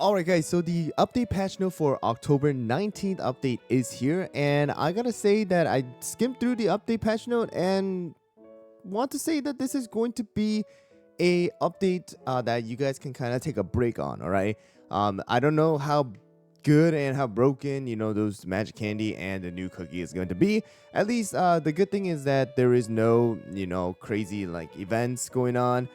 Alright guys, so the update patch note for October 19th update is here, and I gotta say that I skimmed through the update patch note and want to say that this is going to be a update that you guys can kind of take a break on. Alright, I don't know how good and how broken those magic candy and the new cookie is going to be. At least the good thing is that there is no crazy like events going on.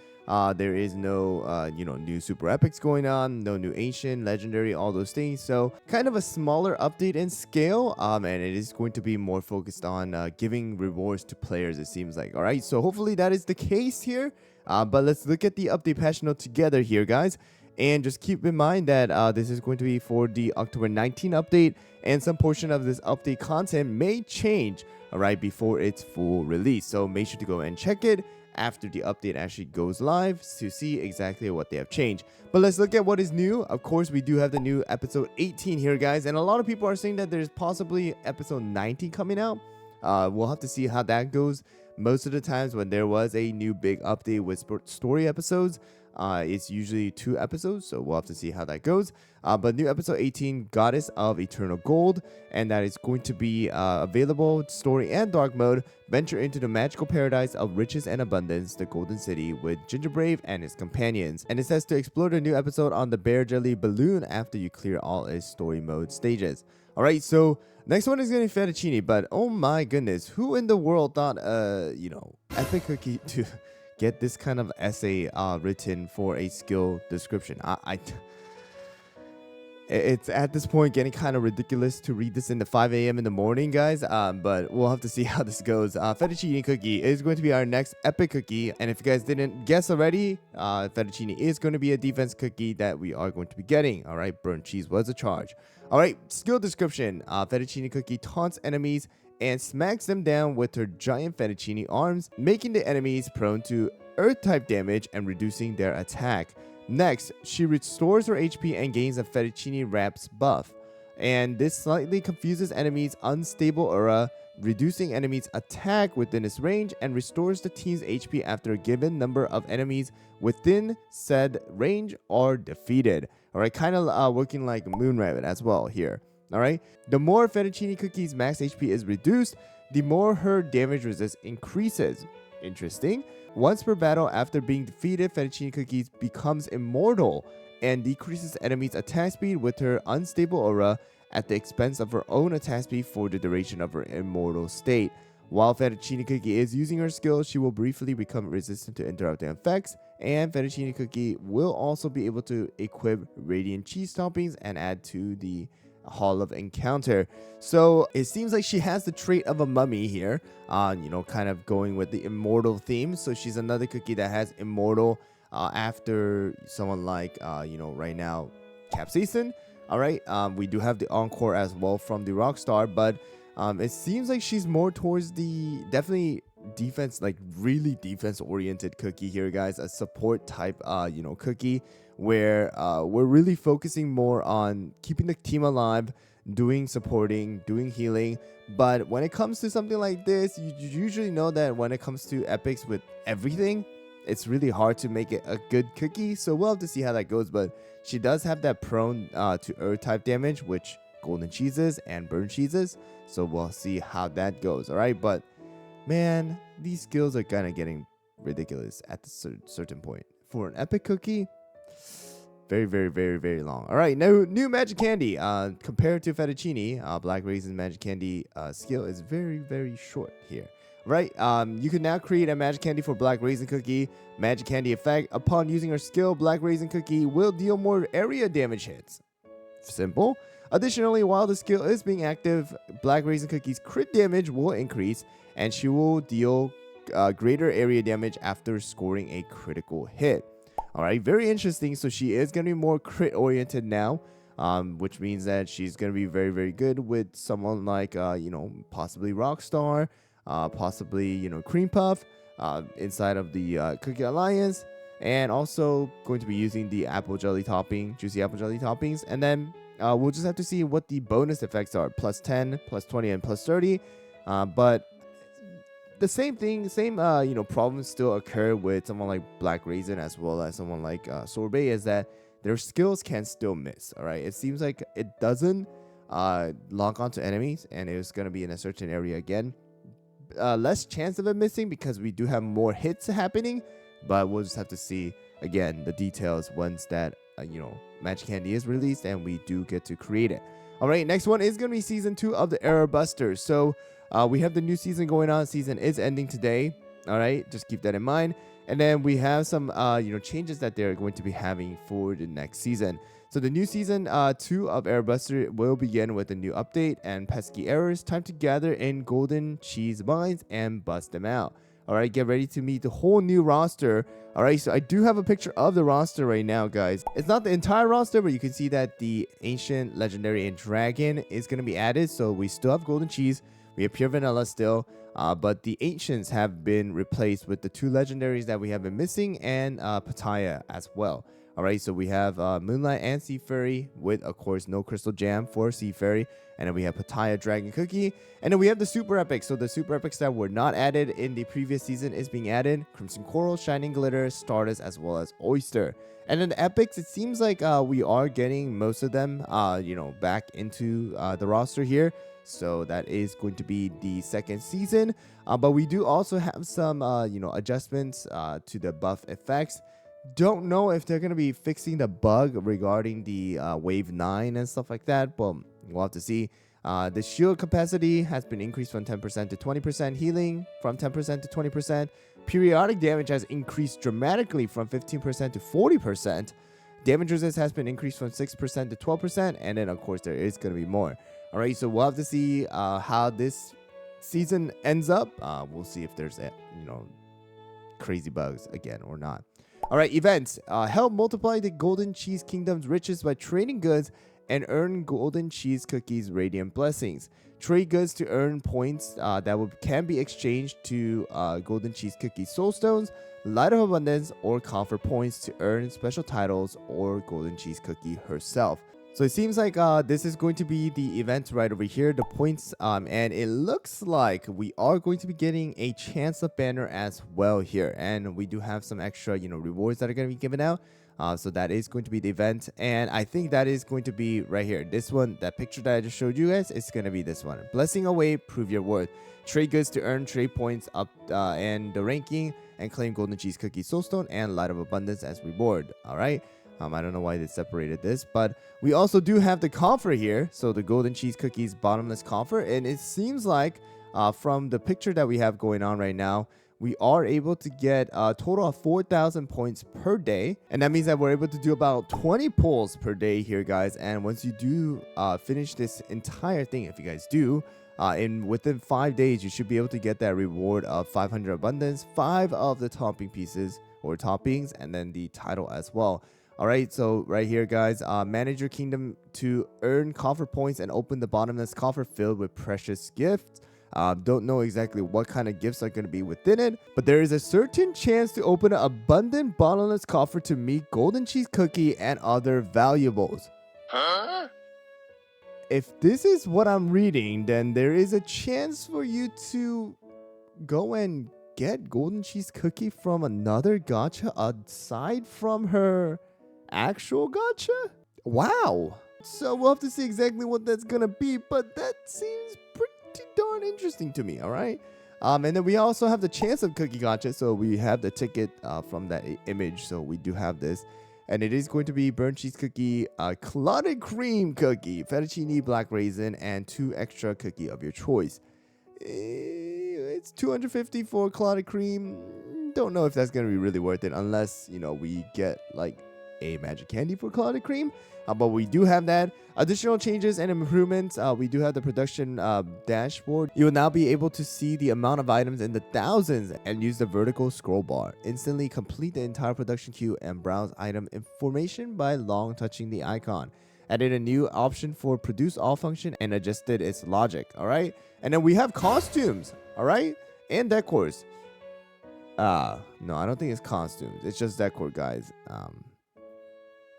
There is no new super epics going on, no new ancient legendary, all those things. So kind of a smaller update in scale, and it is going to be more focused on giving rewards to players, it seems like. All right, so hopefully that is the case here. But let's look at the update patch note together here, guys. And just keep in mind that this is going to be for the October 19 update, and some portion of this update content may change, all right, before its full release. So make sure to go and check it after the update actually goes live to see exactly what they have changed. But let's look at what is new. Of course, we do have the new episode 18 here, guys, and a lot of people are saying that there's possibly episode 19 coming out. We'll have to see how that goes. Most of the times when there was a new big update with story episodes, it's usually 2 episodes, so we'll have to see how that goes. But new episode 18, Goddess of Eternal Gold, and that is going to be available story and dark mode. Venture into the magical paradise of riches and abundance, the Golden City, with Gingerbrave and his companions. And it says to explore the new episode on the Bear Jelly Balloon after you clear all its story mode stages. Alright, so next one is going to be Fettuccine, but oh my goodness, who in the world thought, Epic Cookie to get this kind of essay written for a skill description? It's at this point getting kind of ridiculous to read this in the 5 a.m. in the morning, guys. But we'll have to see how this goes. Fettuccine Cookie is going to be our next epic cookie. And if you guys didn't guess already, Fettuccine is going to be a defense cookie that we are going to be getting. All right, burnt cheese was a charge. All right, skill description. Fettuccine Cookie taunts enemies and smacks them down with her giant fettuccine arms, making the enemies prone to earth-type damage and reducing their attack. Next, she restores her HP and gains a Fettuccine Wraps buff, and this slightly confuses enemies' unstable aura, reducing enemies' attack within its range, and restores the team's HP after a given number of enemies within said range are defeated. Alright, kind of working like Moon Rabbit as well here. Alright, the more Fettuccine Cookie's max HP is reduced, the more her damage resist increases. Interesting. Once per battle after being defeated, Fettuccine Cookies becomes immortal and decreases enemies' attack speed with her unstable aura at the expense of her own attack speed for the duration of her immortal state. While Fettuccine Cookie is using her skill, she will briefly become resistant to interrupting effects, and Fettuccine Cookie will also be able to equip Radiant Cheese toppings and add to the Hall of Encounter. So it seems like she has the trait of a mummy here, kind of going with the immortal theme. So she's another cookie that has immortal after someone like right now Capsaicin. All right, we do have the Encore as well from the Rockstar, but it seems like she's more towards the definitely defense, like really defense oriented cookie here, guys. A support type cookie where we're really focusing more on keeping the team alive, doing supporting, doing healing. But when it comes to something like this, you usually know that when it comes to epics with everything, it's really hard to make it a good cookie. So we'll have to see how that goes. But she does have that prone to earth type damage, which golden cheeses and burnt cheeses. So we'll see how that goes. All right, but man, these skills are kind of getting ridiculous at a certain point. For an epic cookie, very, very, very, very long. All right, new magic candy. Compared to Fettuccine, Black Raisin magic candy skill is very, very short here. Right, you can now create a magic candy for Black Raisin Cookie. Magic candy effect. Upon using her skill, Black Raisin Cookie will deal more area damage hits. Simple. Additionally, while the skill is being active, Black Raisin Cookie's crit damage will increase, and she will deal greater area damage after scoring a critical hit. Alright, very interesting. So she is going to be more crit oriented now, which means that she's going to be very, very good with someone like, possibly Rockstar, possibly, Cream Puff, inside of the Cookie Alliance, and also going to be using the apple jelly topping, juicy apple jelly toppings. And then we'll just have to see what the bonus effects are, plus 10, plus 20, and plus 30. But the same problems still occur with someone like Black Raisin as well as someone like Sorbet, is that their skills can still miss. All right, it seems like it doesn't lock onto enemies, and it's gonna be in a certain area again. Less chance of it missing because we do have more hits happening, but we'll just have to see again the details once that magic candy is released and we do get to create it. All right, next one is gonna be season 2 of the Error Busters. So we have the new season going on. Season is ending today. All right, just keep that in mind. And then we have some changes that they're going to be having for the next season. So the new season 2 of Error Buster will begin with a new update and pesky errors. Time to gather in golden cheese mines and bust them out. All right, get ready to meet the whole new roster. All right, so I do have a picture of the roster right now, guys. It's not the entire roster, but you can see that the ancient, legendary, and dragon is going to be added. So we still have golden cheese. We have pure vanilla still. But the ancients have been replaced with the 2 legendaries that we have been missing and Pattaya as well. All right, so we have Moonlight and Sea Fairy with, of course, no Crystal Jam for Sea Fairy. And then we have Pattaya Dragon Cookie. And then we have the Super Epics. So the Super Epics that were not added in the previous season is being added. Crimson Coral, Shining Glitter, Stardust, as well as Oyster. And then the Epics, it seems like we are getting most of them, back into the roster here. So that is going to be the second season. But we do also have some, adjustments to the buff effects. Don't know if they're going to be fixing the bug regarding the Wave 9 and stuff like that. But we'll have to see. The shield capacity has been increased from 10% to 20%. Healing from 10% to 20%. Periodic damage has increased dramatically from 15% to 40%. Damage resist has been increased from 6% to 12%. And then, of course, there is going to be more. All right, so we'll have to see how this season ends up. We'll see if there's, crazy bugs again or not. All right, events. Help multiply the Golden Cheese Kingdom's riches by trading goods and earn Golden Cheese Cookies Radiant Blessings. Trade goods to earn points that can be exchanged to Golden Cheese Cookie Soul Stones, Light of Abundance, or Coffer points to earn special titles or Golden Cheese Cookie herself. So it seems like this is going to be the event right over here, the points, and it looks like we are going to be getting a chance of banner as well here. And we do have some extra, rewards that are going to be given out. So that is going to be the event. And I think that is going to be right here. This one, that picture that I just showed you guys, is going to be this one. Blessing away, prove your worth. Trade goods to earn trade points up and the ranking and claim Golden Cheese Cookie Soulstone and Light of Abundance as reward. All right. I don't know why they separated this, but we also do have the Coffer here. So the Golden Cheese Cookies Bottomless Coffer. And it seems like from the picture that we have going on right now, we are able to get a total of 4,000 points per day. And that means that we're able to do about 20 pulls per day here, guys. And once you do finish this entire thing, if you guys do, within 5 days, you should be able to get that reward of 500 abundance, 5 of the topping pieces or toppings, and then the title as well. All right, so right here, guys, manage your kingdom to earn coffer points and open the bottomless coffer filled with precious gifts. Don't know exactly what kind of gifts are going to be within it, but there is a certain chance to open an abundant bottomless coffer to meet Golden Cheese Cookie and other valuables. Huh? If this is what I'm reading, then there is a chance for you to go and get Golden Cheese Cookie from another gacha aside from her actual gacha? Wow. So we'll have to see exactly what that's gonna be, but that seems pretty darn interesting to me. All right. And then we also have the chance of cookie gacha. So we have the ticket from that image. So we do have this, and it is going to be burnt cheese cookie, clotted cream cookie, fettuccine black raisin, and 2 extra cookie of your choice. It's 250 for clotted cream. Don't know if that's gonna be really worth it unless we get like a magic candy for clotted cream, but we do have that. Additional changes and improvements, we do have the production dashboard. You will now be able to see the amount of items in the thousands and use the vertical scroll bar. Instantly complete the entire production queue and browse item information by long touching the icon. Added a new option for produce all function and adjusted its logic. All right, and then we have costumes, all right, and decors. No, I don't think it's costumes, it's just decor, guys.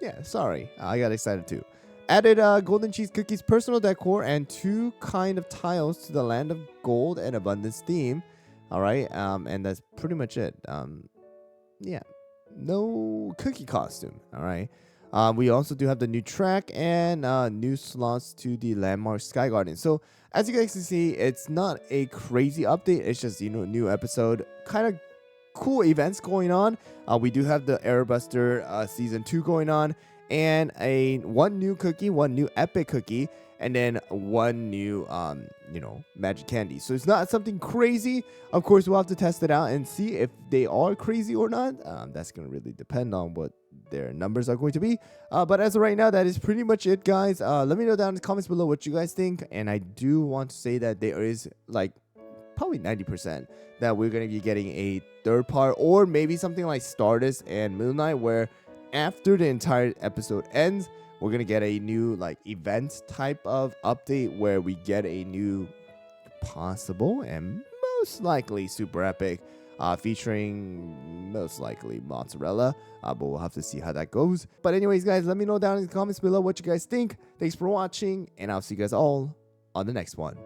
Yeah, sorry, I got excited too. Added Golden Cheese Cookies personal decor and 2 kind of tiles to the Land of Gold and Abundance theme. All right, and that's pretty much it. Yeah, no cookie costume. All right. We also do have the new track and new slots to the Landmark Sky Garden. So as you guys can see, it's not a crazy update. It's just, new episode, kind of cool events going on. We do have the Airbuster season 2 going on, and one new cookie, one new epic cookie, and then one new magic candy. So it's not something crazy. Of course, we'll have to test it out and see if they are crazy or not. That's gonna really depend on what their numbers are going to be. But as of right now, that is pretty much it, guys. Let me know down in the comments below what you guys think. And I do want to say that there is like probably 90% that we're going to be getting a third part, or maybe something like Stardust and Moon Knight, where after the entire episode ends, we're going to get a new like event type of update where we get a new possible and most likely super epic featuring most likely mozzarella, but we'll have to see how that goes. But anyways, guys, let me know down in the comments below what you guys think. Thanks for watching, and I'll see you guys all on the next one.